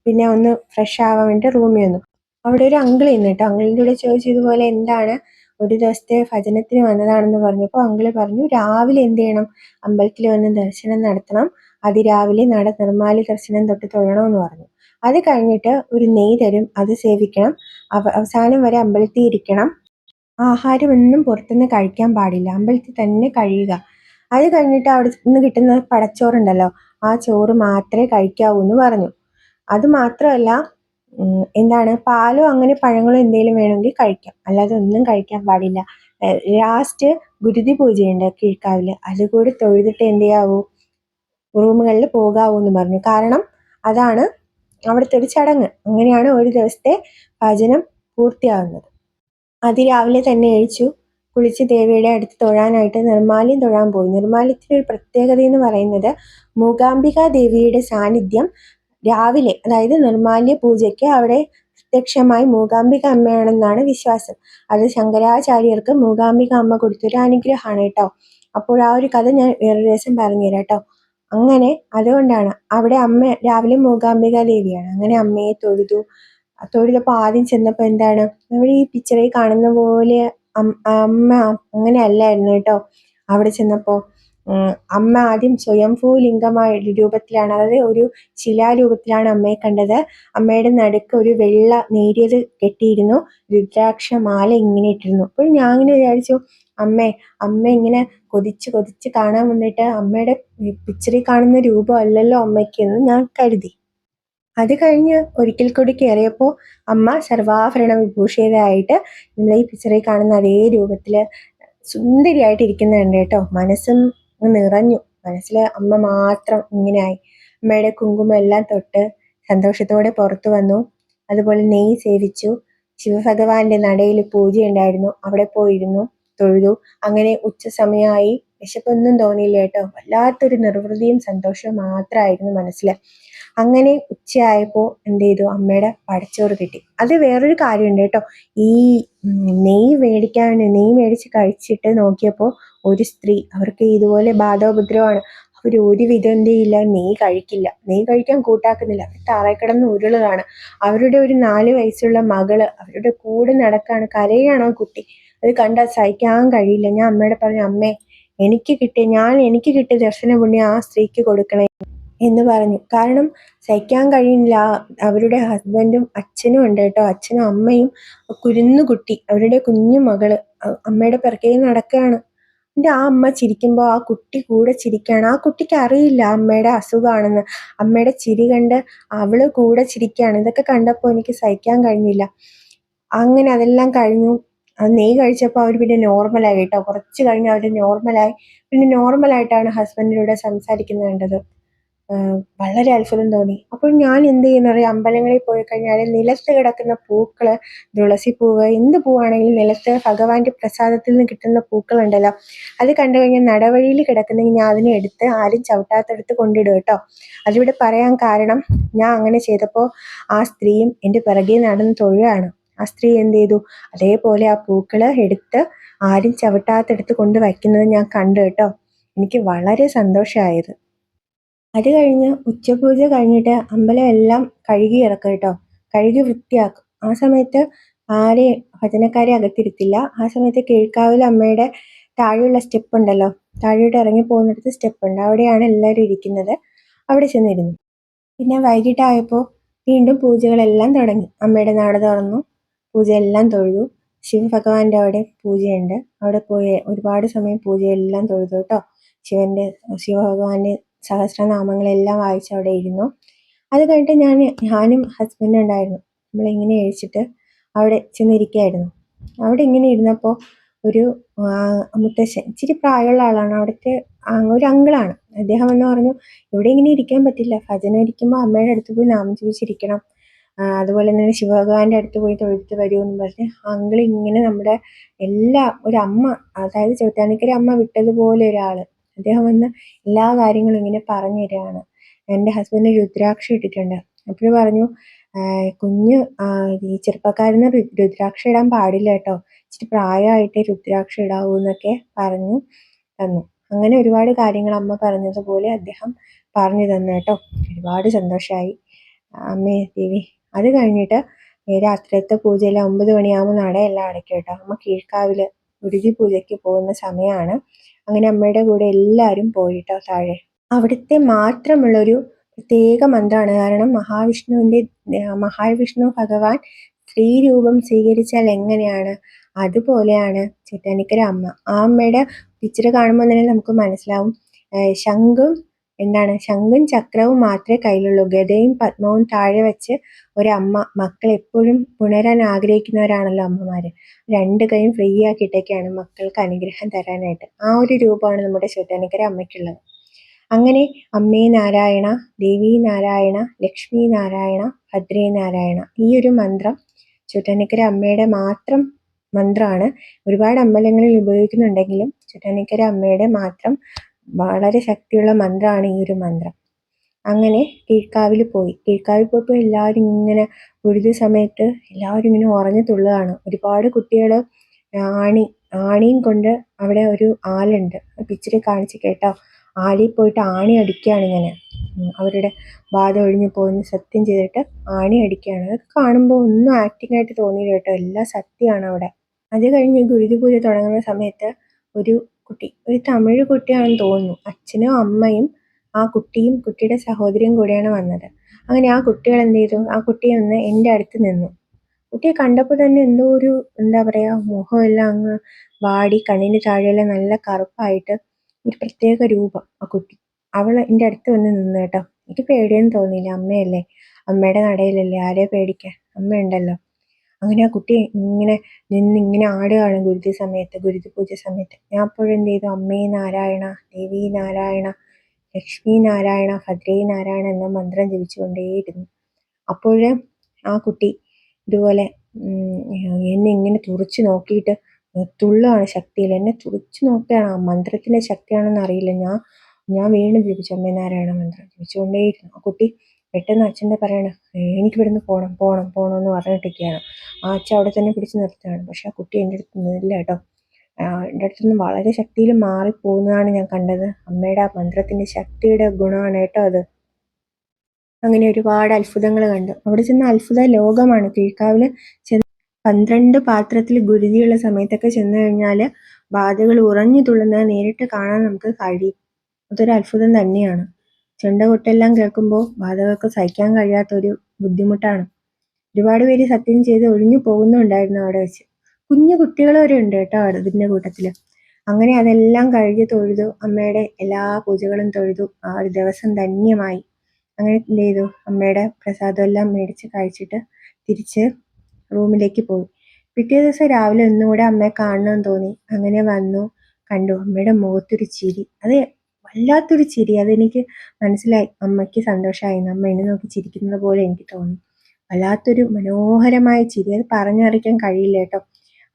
പിന്നെ ഒന്ന് ഫ്രഷ് ആവാൻ വേണ്ടി റൂമിൽ വന്നു. അവിടെ ഒരു അങ്കിൾ ഇന്ന് കേട്ടോ. അങ്കിളിൻ്റെ കൂടെ ചോദിച്ചു ഇതുപോലെ എന്താണ്, ഒരു ദിവസത്തെ ഭജനത്തിന് വന്നതാണെന്ന് പറഞ്ഞപ്പോൾ അങ്കിള് പറഞ്ഞു രാവിലെ എന്ത് ചെയ്യണം? അമ്പലത്തിൽ വന്ന് ദർശനം നടത്തണം. അതിരാവിലെ നട നിർമ്മാല്യ ദർശനം തൊട്ട് തൊഴണമെന്ന് പറഞ്ഞു. അത് കഴിഞ്ഞിട്ട് ഒരു നെയ് തരും, അത് സേവിക്കണം. അവസാനം വരെ അമ്പലത്തിൽ ഇരിക്കണം. ആഹാരമൊന്നും പുറത്തുനിന്ന് കഴിക്കാൻ പാടില്ല, അമ്പലത്തിൽ തന്നെ കഴിയുക. അത് കഴിഞ്ഞിട്ട് അവിടെ നിന്ന് കിട്ടുന്ന പടച്ചോറുണ്ടല്ലോ, ആ ചോറ് മാത്രമേ കഴിക്കാവൂ എന്ന് പറഞ്ഞു. അത് മാത്രമല്ല, എന്താണ്, പാലോ അങ്ങനെ പഴങ്ങളോ എന്തെങ്കിലും വേണമെങ്കിൽ കഴിക്കാം, അല്ലാതെ ഒന്നും കഴിക്കാൻ പാടില്ല. ലാസ്റ്റ് ഗുരുതി പൂജയുണ്ട് കീഴ്ക്കാവില്, അതുകൂടി തൊഴുതിട്ട് എന്ത് ചെയ്യാവൂ? റൂമുകളിൽ പോകാവൂ എന്ന് പറഞ്ഞു. കാരണം അതാണ് അവിടുത്തെ ഒരു ചടങ്ങ്. അങ്ങനെയാണ് ഒരു ദിവസത്തെ ഭജനം പൂർത്തിയാകുന്നത്. അതിരാവിലെ തന്നെ എഴുച്ചു കുളിച്ച് ദേവിയുടെ അടുത്ത് തൊഴാനായിട്ട് നിർമ്മാല്യം തൊഴാൻ പോയി. നിർമ്മാല്യത്തിൻ്റെ ഒരു പ്രത്യേകത എന്ന് പറയുന്നത് മൂകാംബിക ദേവിയുടെ സാന്നിധ്യം രാവിലെ, അതായത് നിർമ്മാല്യ പൂജയ്ക്ക് അവിടെ പ്രത്യക്ഷമായി മൂകാംബിക അമ്മയാണെന്നാണ് വിശ്വാസം. അത് ശങ്കരാചാര്യർക്ക് മൂകാംബിക അമ്മ കൊടുത്തൊരു അനുഗ്രഹമാണ് കേട്ടോ. അപ്പോൾ ആ ഒരു കഥ ഞാൻ വേറൊരു ദിവസം പറഞ്ഞുതരാം കേട്ടോ. അങ്ങനെ അതുകൊണ്ടാണ് അവിടെ അമ്മ രാവിലെ മൂകാംബിക ദേവിയാണ്. അങ്ങനെ അമ്മയെ തൊഴുതപ്പോൾ ആദ്യം ചെന്നപ്പോൾ എന്താണ്, നമ്മുടെ ഈ പിക്ചറിൽ കാണുന്ന പോലെ അമ്മ അങ്ങനെ അല്ലായിരുന്നു കേട്ടോ. അവിടെ ചെന്നപ്പോൾ അമ്മ ആദ്യം സ്വയംഭൂ ലിംഗമായ രൂപത്തിലാണ്, അതായത് ഒരു ശിലാരൂപത്തിലാണ് അമ്മയെ കണ്ടത്. അമ്മയുടെ നടുക്ക് ഒരു വെള്ള നേരിയത് കെട്ടിയിരുന്നു, രുദ്രാക്ഷമാല ഇങ്ങനെ ഇട്ടിരുന്നു. അപ്പോൾ ഞാൻ ഇങ്ങനെ വിചാരിച്ചു, അമ്മ ഇങ്ങനെ കൊതിച്ച് കാണാൻ വന്നിട്ട് അമ്മയുടെ പിക്ചറിൽ കാണുന്ന രൂപം അല്ലല്ലോ അമ്മയ്ക്ക് എന്ന് ഞാൻ കരുതി. അത് കഴിഞ്ഞ് ഒരിക്കൽ കൂടി കയറിയപ്പോൾ അമ്മ സർവാഭരണ വിഭൂഷിതയായിട്ട് നമ്മൾ ഈ പിക്ചറിൽ കാണുന്ന അതേ രൂപത്തിൽ സുന്ദരിയായിട്ട് ഇരിക്കുന്നുണ്ട് കേട്ടോ. മനസ്സും നിറഞ്ഞു. മനസ്സിൽ അമ്മ മാത്രം ഇങ്ങനെയായി. അമ്മയുടെ കുങ്കുമം എല്ലാം തൊട്ട് സന്തോഷത്തോടെ പുറത്തു വന്നു. അതുപോലെ നെയ്യ് സേവിച്ചു. ശിവഭഗവാന്റെ നടയിൽ പൂജയുണ്ടായിരുന്നു, അവിടെ പോയിരുന്നു, തൊഴുതു. അങ്ങനെ ഉച്ച സമയമായി. വിശപ്പൊന്നും തോന്നിയില്ല കേട്ടോ. വല്ലാത്തൊരു നിർവൃതിയും സന്തോഷവും മാത്രമായിരുന്നു മനസ്സിൽ. അങ്ങനെ ഉച്ചയായപ്പോൾ എന്ത് ചെയ്തു? അമ്മയുടെ പടച്ചോറ് കിട്ടി. അത് വേറൊരു കാര്യമുണ്ട് കേട്ടോ. ഈ നെയ്യ് മേടിച്ച് കഴിച്ചിട്ട് നോക്കിയപ്പോൾ ഒരു സ്ത്രീ, അവർക്ക് ഇതുപോലെ ബാധോപദ്രവമാണ്. അവർ ഒരു വിധം എന്ത് ചെയ്യില്ല, നെയ്യ് കഴിക്കില്ല, നെയ്യ് കഴിക്കാൻ കൂട്ടാക്കുന്നില്ല. അവർ തറയിൽ കിടന്ന് ഉരുളതാണ്. അവരുടെ ഒരു 4 വയസ്സുള്ള മകള് അവരുടെ കൂടെ നടക്കാണ്, കരയാണോ കുട്ടി. അത് കണ്ടാൽ സഹിക്കാൻ കഴിയില്ല. ഞാൻ അമ്മയോട് പറഞ്ഞു, അമ്മേ എനിക്ക് കിട്ടിയ ദർശന പുണ്യം ആ സ്ത്രീക്ക് കൊടുക്കണേ എന്ന് പറഞ്ഞു. കാരണം സഹിക്കാൻ കഴിയില്ല. അവരുടെ ഹസ്ബൻഡും അച്ഛനും ഉണ്ട് കേട്ടോ. അച്ഛനും അമ്മയും കുരുന്നുകുട്ടി, അവരുടെ കുഞ്ഞു മകള് അമ്മയുടെ പിറകെ നടക്കുകയാണ്. എൻ്റെ ആ അമ്മ ചിരിക്കുമ്പോൾ ആ കുട്ടി കൂടെ ചിരിക്കുകയാണ്. ആ കുട്ടിക്ക് അറിയില്ല അമ്മയുടെ അസുഖമാണെന്ന്. അമ്മയുടെ ചിരി കണ്ട് അവള് കൂടെ ചിരിക്കുകയാണ്. ഇതൊക്കെ കണ്ടപ്പോൾ എനിക്ക് സഹിക്കാൻ കഴിഞ്ഞില്ല. അങ്ങനെ അതെല്ലാം കഴിഞ്ഞു. അത് നെയ്യ് കഴിച്ചപ്പോൾ അവർ പിന്നെ നോർമലായി കേട്ടോ. കുറച്ച് കഴിഞ്ഞ് അവർ നോർമലായി. പിന്നെ നോർമലായിട്ടാണ് ഹസ്ബൻഡിനോട് സംസാരിക്കുന്നത് കണ്ടത്. വളരെ അത്ഭുതം തോന്നി. അപ്പോൾ ഞാൻ എന്ത് ചെയ്യുന്നറിയാം, അമ്പലങ്ങളിൽ പോയി കഴിഞ്ഞാൽ നിലത്ത് കിടക്കുന്ന പൂക്കള്, തുളസിപ്പൂവ്, എന്ത് പൂവാണെങ്കിലും നിലത്ത് ഭഗവാന്റെ പ്രസാദത്തിൽ നിന്ന് കിട്ടുന്ന പൂക്കളുണ്ടല്ലോ, അത് കണ്ടു കഴിഞ്ഞാൽ നടവഴിയിൽ കിടക്കുന്നെങ്കിൽ ഞാൻ അതിനെ എടുത്ത് ആരും ചവിട്ടാത്തടുത്ത് കൊണ്ടിടും കേട്ടോ. അതിവിടെ പറയാൻ കാരണം, ഞാൻ അങ്ങനെ ചെയ്തപ്പോൾ ആ സ്ത്രീയും എൻ്റെ പിറകെ നടന്ന് തൊഴുകയാണ്. ആ സ്ത്രീ എന്ത് ചെയ്തു, അതേപോലെ ആ പൂക്കള് എടുത്ത് ആരും ചവിട്ടാത്തടുത്ത് കൊണ്ട് വയ്ക്കുന്നത് ഞാൻ കണ്ടു കേട്ടോ. എനിക്ക് വളരെ സന്തോഷമായത്. അത് കഴിഞ്ഞ് ഉച്ചപൂജ കഴിഞ്ഞിട്ട് അമ്പലം എല്ലാം കഴുകി ഇറക്കും കേട്ടോ. കഴുകി വൃത്തിയാക്കും. ആ സമയത്ത് ആരെയും ഭജനക്കാരെ അകത്തിരുത്തില്ല. ആ സമയത്ത് കീഴ്ക്കാവിൽ അമ്മയുടെ താഴെയുള്ള സ്റ്റെപ്പ് ഉണ്ടല്ലോ, താഴോട്ട് ഇറങ്ങി പോകുന്നിടത്ത് സ്റ്റെപ്പ് ഉണ്ട്, അവിടെയാണ് എല്ലാവരും ഇരിക്കുന്നത്. അവിടെ ചെന്നിരുന്നു. പിന്നെ വൈകിട്ടായപ്പോൾ വീണ്ടും പൂജകളെല്ലാം തുടങ്ങി. അമ്മയുടെ നട തുറന്നു, പൂജയെല്ലാം തൊഴുതു. ശിവഭഗവാന്റെ അവിടെ പൂജയുണ്ട്, അവിടെ പോയി ഒരുപാട് സമയം പൂജയെല്ലാം തൊഴുതു കേട്ടോ. ശിവഭഗവാന്റെ സഹസ്രനാമങ്ങളെല്ലാം വായിച്ച് അവിടെ ഇരുന്നു. അത് കഴിഞ്ഞിട്ട് ഞാനും ഹസ്ബൻഡും ഉണ്ടായിരുന്നു. നമ്മളിങ്ങനെ എഴിച്ചിട്ട് അവിടെ ചെന്നിരിക്കുകയായിരുന്നു. അവിടെ ഇങ്ങനെ ഇരുന്നപ്പോൾ ഒരു മുത്തശ്ശൻ, ഇച്ചിരി പ്രായമുള്ള ആളാണ്, അവിടുത്തെ ഒരു അങ്കിളാണ്. അദ്ദേഹം എന്ന് പറഞ്ഞു, ഇവിടെ ഇങ്ങനെ ഇരിക്കാൻ പറ്റില്ല, ഭജന ഇരിക്കുമ്പോൾ അമ്മയുടെ അടുത്ത് പോയി നാമം ജപിച്ചിരിക്കണം, അതുപോലെ തന്നെ ശിവഭഗവാന്റെ അടുത്ത് പോയി തൊഴുതിട്ട് വരൂ എന്ന് പറഞ്ഞ് അങ്കിൾ ഇങ്ങനെ നമ്മുടെ ഒരു അമ്മ, അതായത് ചോറ്റാനിക്കര അമ്മ വിട്ടതുപോലെ ഒരാള്, അദ്ദേഹം വന്ന് എല്ലാ കാര്യങ്ങളും ഇങ്ങനെ പറഞ്ഞു തരികയാണ്. എൻ്റെ ഹസ്ബൻഡ് രുദ്രാക്ഷ ഇട്ടിട്ടുണ്ട്. അപ്പോൾ പറഞ്ഞു, കുഞ്ഞ് ഈ ചെറുപ്പക്കാരന് രുദ്രാക്ഷ ഇടാൻ പാടില്ല കേട്ടോ, ഇച്ചിരി പ്രായമായിട്ടേ രുദ്രാക്ഷ ഇടാവൂ എന്നൊക്കെ പറഞ്ഞു തന്നു. അങ്ങനെ ഒരുപാട് കാര്യങ്ങൾ അമ്മ പറഞ്ഞതുപോലെ അദ്ദേഹം പറഞ്ഞു തന്നു കേട്ടോ. ഒരുപാട് സന്തോഷമായി. അമ്മേ ദേവി. അത് കഴിഞ്ഞിട്ട് രാത്രിയത്തെ പൂജയെല്ലാം 9 മണിയാകുമ്പോൾ നടയെല്ലാം അടയ്ക്കും കേട്ടോ. അമ്മ കീഴ്ക്കാവില് ഗുരുതി പൂജയ്ക്ക് പോകുന്ന സമയമാണ്. അങ്ങനെ അമ്മയുടെ കൂടെ എല്ലാവരും പോയിട്ടോ താഴെ. അവിടുത്തെ മാത്രമുള്ളൊരു പ്രത്യേക മന്ത്രമാണ്. കാരണം മഹാവിഷ്ണു ഭഗവാൻ സ്ത്രീ രൂപം സ്വീകരിച്ചാൽ എങ്ങനെയാണ്, അതുപോലെയാണ് ചോറ്റാനിക്കര അമ്മ. ആ അമ്മയുടെ പിക്ചർ കാണുമ്പോൾ തന്നെ നമുക്ക് മനസ്സിലാവും. ശംഖും ചക്രവും മാത്രമേ കയ്യിലുള്ളൂ. ഗദയും പത്മവും താഴെ വെച്ച് ഒരമ്മ. മക്കൾ എപ്പോഴും പുണരാൻ ആഗ്രഹിക്കുന്നവരാണല്ലോ അമ്മമാര്. 2 കൈയും ഫ്രീ ആക്കിയിട്ടൊക്കെയാണ് മക്കൾക്ക് അനുഗ്രഹം തരാനായിട്ട്. ആ ഒരു രൂപമാണ് നമ്മുടെ ചോറ്റാനിക്കര അമ്മയ്ക്കുള്ളത്. അങ്ങനെ അമ്മേ നാരായണ, ദേവി നാരായണ, ലക്ഷ്മി നാരായണ, ഭദ്രേ നാരായണ, ഈ ഒരു മന്ത്രം ചോറ്റാനിക്കര അമ്മയുടെ മാത്രം മന്ത്രമാണ്. ഒരുപാട് അമ്പലങ്ങളിൽ ഉപയോഗിക്കുന്നുണ്ടെങ്കിലും ചോറ്റാനിക്കര അമ്മയുടെ മാത്രം വളരെ ശക്തിയുള്ള മന്ത്രമാണ് ഈ ഒരു മന്ത്രം. അങ്ങനെ കീഴ്ക്കാവിൽ പോയപ്പോൾ എല്ലാവരും ഇങ്ങനെ ഗുരുതി സമയത്ത് എല്ലാവരും ഇങ്ങനെ ഉറഞ്ഞു തുള്ളുകയാണ്. ഒരുപാട് കുട്ടികൾ ആണിയും കൊണ്ട്, അവിടെ ഒരു ആലുണ്ട്, പിക്ചറിൽ കാണിച്ച് കേട്ടോ, ആലിൽ പോയിട്ട് ആണി അടിക്കുകയാണ് ഇങ്ങനെ. അവരുടെ ബാധ ഒഴിഞ്ഞു പോകുന്ന സത്യം ചെയ്തിട്ട് ആണി അടിക്കുകയാണ്. അതൊക്കെ കാണുമ്പോൾ ഒന്നും ആക്ടിങ് ആയിട്ട് തോന്നിയില്ല കേട്ടോ, എല്ലാം സത്യമാണ് അവിടെ. അത് കഴിഞ്ഞ് ഗുരുതി പൂജ തുടങ്ങുന്ന സമയത്ത് ഒരു തമിഴ് കുട്ടിയാണെന്ന് തോന്നുന്നു, അച്ഛനും അമ്മയും ആ കുട്ടിയും കുട്ടിയുടെ സഹോദരിയും കൂടെയാണ് വന്നത്. അങ്ങനെ ആ കുട്ടികൾ എന്ത് ചെയ്തു, ആ കുട്ടിയെ ഒന്ന് എൻ്റെ അടുത്ത് നിന്നു. കുട്ടിയെ കണ്ടപ്പോൾ തന്നെ എന്തോ ഒരു എന്താ പറയുക, മുഖമെല്ലാം അങ്ങ് വാടി, കണ്ണിന് താഴെയെല്ലാം നല്ല കറുപ്പായിട്ട് ഒരു പ്രത്യേക രൂപം ആ കുട്ടി. അവൾ എൻ്റെ അടുത്ത് വന്ന് നിന്ന് കേട്ടോ. എനിക്ക് പേടിയൊന്നും തോന്നിയില്ല, അമ്മയല്ലേ, അമ്മയുടെ നടയിലല്ലേ, ആരെയും പേടിക്കാൻ, അമ്മയുണ്ടല്ലോ. അങ്ങനെ ആ കുട്ടി ഇങ്ങനെ ഇങ്ങനെ ആടുകയാണ് ഗുരുതി പൂജ സമയത്ത്. ഞാൻ അപ്പോഴെന്ത് ചെയ്തു, അമ്മേ നാരായണ, ദേവി നാരായണ, ലക്ഷ്മി നാരായണ, ഭദ്രേ നാരായണ എന്ന മന്ത്രം ജപിച്ചുകൊണ്ടേയിരുന്നു. അപ്പോഴ് ആ കുട്ടി ഇതുപോലെ എന്നെ ഇങ്ങനെ തുറിച്ച് നോക്കിയിട്ട് തുള്ളുകയാണ് ശക്തിയിൽ. എന്നെ തുറിച്ച് നോക്കുകയാണ്. ആ മന്ത്രത്തിൻ്റെ ശക്തിയാണെന്ന് അറിയില്ല. ഞാൻ വീണ്ടും ജപിച്ചു അമ്മേ നാരായണ മന്ത്രം ജപിച്ചുകൊണ്ടേയിരുന്നു. ആ കുട്ടി പെട്ടെന്ന് അച്ഛൻ്റെ പറയണ, എനിക്ക് ഇവിടുന്ന് പോകണം എന്ന് പറഞ്ഞിട്ടൊക്കെയാണ്. ആ അച്ഛൻ അവിടെ തന്നെ പിടിച്ച് നിർത്തുകയാണ്. പക്ഷെ ആ കുട്ടി എൻ്റെ അടുത്ത് നിന്നില്ല കേട്ടോ. എൻ്റെ അടുത്ത് നിന്ന് വളരെ ശക്തിയിൽ മാറിപ്പോകുന്നതാണ് ഞാൻ കണ്ടത്. അമ്മയുടെ ആ മന്ത്രത്തിൻ്റെ ശക്തിയുടെ ഗുണമാണ് കേട്ടോ അത്. അങ്ങനെ ഒരുപാട് അത്ഭുതങ്ങൾ കണ്ടു. അവിടെ ചെന്ന അത്ഭുത ലോകമാണ്. കീഴ്ക്കാവിൽ 12 പാത്രത്തിൽ ഗുരുതിയുള്ള സമയത്തൊക്കെ ചെന്ന് കഴിഞ്ഞാൽ ബാധകൾ ഉറഞ്ഞു തുള്ളുന്നത് നേരിട്ട് കാണാൻ നമുക്ക് കഴിയും. അതൊരു അത്ഭുതം തന്നെയാണ്. ചെണ്ടകൊട്ടെല്ലാം കേൾക്കുമ്പോൾ ബാധകൾക്ക് സഹിക്കാൻ കഴിയാത്തൊരു ബുദ്ധിമുട്ടാണ്. ഒരുപാട് പേര് സത്യം ചെയ്ത് ഒഴിഞ്ഞു പോകുന്നുണ്ടായിരുന്നു അവിടെ വെച്ച്. കുഞ്ഞു കുട്ടികൾ വരെ ഉണ്ട് കേട്ടോ അതിൻ്റെ കൂട്ടത്തിൽ. അങ്ങനെ അതെല്ലാം കഴിഞ്ഞ് തൊഴുതു, അമ്മയുടെ എല്ലാ പൂജകളും തൊഴുതു. ആ ഒരു ദിവസം ധന്യമായി. അങ്ങനെ എന്ത് ചെയ്തു, അമ്മയുടെ പ്രസാദം എല്ലാം മേടിച്ച് കഴിച്ചിട്ട് തിരിച്ച് റൂമിലേക്ക് പോയി. പിറ്റേ ദിവസം രാവിലെ ഒന്നുകൂടെ അമ്മയെ കാണണമെന്ന് തോന്നി. അങ്ങനെ വന്നു, കണ്ടു. അമ്മയുടെ മുഖത്തൊരു ചിരി. അത് വല്ലാത്തൊരു ചിരി. അതെനിക്ക് മനസ്സിലായി അമ്മയ്ക്ക് സന്തോഷമായിന്ന്. അമ്മ എന്നെ നോക്കി ചിരിക്കുന്നത് പോലെ എനിക്ക് തോന്നി. വല്ലാത്തൊരു മനോഹരമായ ചിരി. അത് പറഞ്ഞറിയിക്കാൻ കഴിയില്ല കേട്ടോ.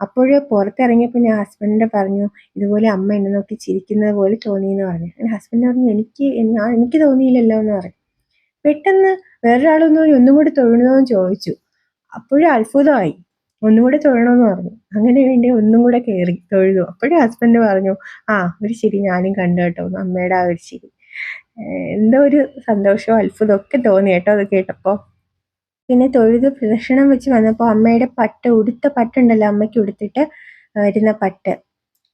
അപ്പോൾ പുറത്തിറങ്ങിയപ്പോൾ ഞാൻ ഹസ്ബൻഡിനെ പറഞ്ഞു, ഇതുപോലെ അമ്മ എന്നെ നോക്കി ചിരിക്കുന്നത് പോലെ തോന്നിയെന്ന് പറഞ്ഞു. അങ്ങനെ ഹസ്ബൻഡ് പറഞ്ഞു, എനിക്ക് തോന്നിയില്ലല്ലോ എന്ന് പറഞ്ഞു. പെട്ടെന്ന് വേറൊരാളൊന്നും ഒന്നും കൂടി തൊഴണമെന്ന് ചോദിച്ചു. അപ്പോഴും അത്ഭുതമായി. ഒന്നും കൂടെ തൊഴണമെന്ന് പറഞ്ഞു. അങ്ങനെ വേണ്ടി ഒന്നും കൂടെ കയറി തൊഴുതു. അപ്പോഴും ഹസ്ബൻഡ് പറഞ്ഞു, ആ ഒരു ചിരി ഞാനും കണ്ടു കേട്ടോ, അമ്മയുടെ ആ ഒരു ചിരി. എന്തോ ഒരു സന്തോഷവും അത്ഭുതവും ഒക്കെ തോന്നി കേട്ടോ അത് കേട്ടപ്പോൾ. പിന്നെ തൊഴുത് പ്രദക്ഷിണം വെച്ച് വന്നപ്പോൾ അമ്മയുടെ ഉടുത്ത പട്ടുണ്ടല്ലോ, അമ്മയ്ക്ക് ഉടുത്തിട്ട് വരുന്ന പട്ട്,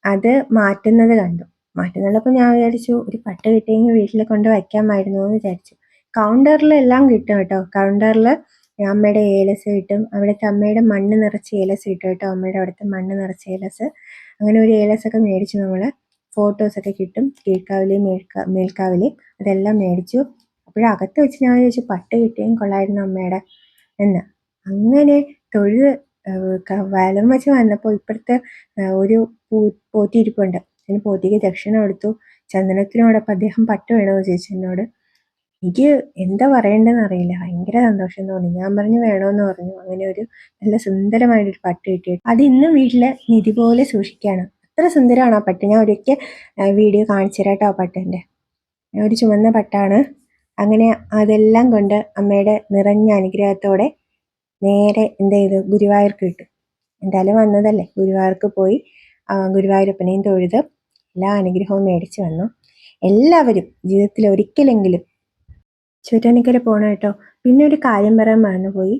അത് മാറ്റുന്നത് കണ്ടു. മാറ്റുന്നുള്ളപ്പോൾ ഞാൻ വിചാരിച്ചു, ഒരു പട്ട് കിട്ടിയെങ്കിൽ വീട്ടിൽ കൊണ്ട് വയ്ക്കാമായിരുന്നു എന്ന് വിചാരിച്ചു. കൗണ്ടറിലെല്ലാം കിട്ടും കേട്ടോ. കൗണ്ടറിൽ അമ്മയുടെ ഏലസ് കിട്ടും. അവിടുത്തെ അമ്മയുടെ മണ്ണ് നിറച്ച ഏലസ് കിട്ടും കേട്ടോ. അമ്മയുടെ അവിടുത്തെ മണ്ണ് നിറച്ച ഏലസ്. അങ്ങനെ ഒരു ഏലസൊക്കെ മേടിച്ചു നമ്മൾ. ഫോട്ടോസൊക്കെ കിട്ടും, കീഴ്ക്കാവിലെയും മേൽക്കാവിലെയും. അതെല്ലാം മേടിച്ചു. അപ്പോഴകത്ത് വെച്ച് ഞാൻ വിചാരിച്ചു, പട്ട് കിട്ടിയെങ്കിൽ കൊള്ളായിരുന്നു അമ്മയുടെ എന്ന്. അങ്ങനെ തൊഴുത് വലം വെച്ച് വന്നപ്പോൾ ഇപ്പുറത്തെ ഒരു പോറ്റി ഇരിപ്പുണ്ട്. അതിന് പോറ്റിക്ക് ദക്ഷിണ കൊടുത്തു. ചന്ദനത്തിനോടൊപ്പം അദ്ദേഹം പട്ട് വേണമെന്ന് ചോദിച്ചു എന്നോട്. എനിക്ക് എന്താ പറയേണ്ടതെന്ന് അറിയില്ല. ഭയങ്കര സന്തോഷം തോന്നി. ഞാൻ പറഞ്ഞു വേണമെന്ന് പറഞ്ഞു. അങ്ങനെ ഒരു നല്ല സുന്ദരമായിട്ടൊരു പട്ട് കിട്ടി. അത് ഇന്നും വീട്ടിൽ നിധി പോലെ സൂക്ഷിക്കുകയാണ്. അത്ര സുന്ദരമാണ് ആ പട്ട്. ഞാൻ ഒരിക്കൽ വീഡിയോ കാണിച്ചു തരാം കേട്ടോ ആ പട്ടിൻ്റെ. ഒരു ചുവന്ന പട്ടാണ്. അങ്ങനെ അതെല്ലാം കൊണ്ട് അമ്മയുടെ നിറഞ്ഞ അനുഗ്രഹത്തോടെ നേരെ എന്ത് ചെയ്തു, ഗുരുവായൂർക്ക് വിട്ടു. എന്തായാലും വന്നതല്ലേ, ഗുരുവായൂർക്ക് പോയി ഗുരുവായൂരപ്പനെയും തൊഴുത് എല്ലാ അനുഗ്രഹവും മേടിച്ചു വന്നു. എല്ലാവരും ജീവിതത്തിൽ ഒരിക്കലെങ്കിലും ചോറ്റാനിക്കര പോകണം കേട്ടോ. പിന്നെ ഒരു കാര്യം പറയാൻ മറന്നുപോയി.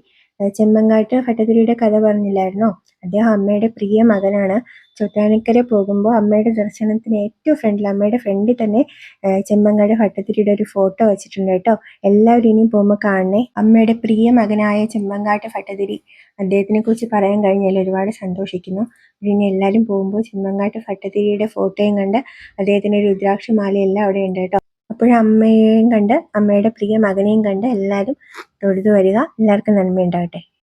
ചെമ്മങ്കാട്ട് ഭട്ടതിരിയുടെ കഥ പറഞ്ഞില്ലായിരുന്നോ? അദ്ദേഹം അമ്മയുടെ പ്രിയ മകനാണ്. ചോറ്റാനിക്കര പോകുമ്പോൾ അമ്മയുടെ ദർശനത്തിന് ഏറ്റവും ഫ്രണ്ടിൽ, അമ്മയുടെ ഫ്രണ്ടിൽ തന്നെ ചെമ്മങ്കാട് ഭട്ടതിരിയുടെ ഒരു ഫോട്ടോ വെച്ചിട്ടുണ്ട് കേട്ടോ. എല്ലാവരും ഇനിയും പോകുമ്പോൾ കാണണേ. അമ്മയുടെ പ്രിയ മകനായ ചെമ്മങ്കാട്ട് ഭട്ടതിരി, അദ്ദേഹത്തിനെ കുറിച്ച് പറയാൻ കഴിഞ്ഞാൽ ഒരുപാട് സന്തോഷിക്കുന്നു. ഇനി എല്ലാവരും പോകുമ്പോൾ ചെമ്മങ്കാട്ട് ഭട്ടതിരിയുടെ ഫോട്ടോയും കണ്ട് അദ്ദേഹത്തിൻ്റെ രുദ്രാക്ഷമാല എല്ലാം അവിടെ ഉണ്ട് കേട്ടോ. അപ്പോഴമ്മയെയും കണ്ട്, അമ്മയുടെ പ്രിയ മകനെയും കണ്ട് എല്ലാവരും തൊഴുതു വരിക. എല്ലാവർക്കും നന്മയുണ്ടാകട്ടെ.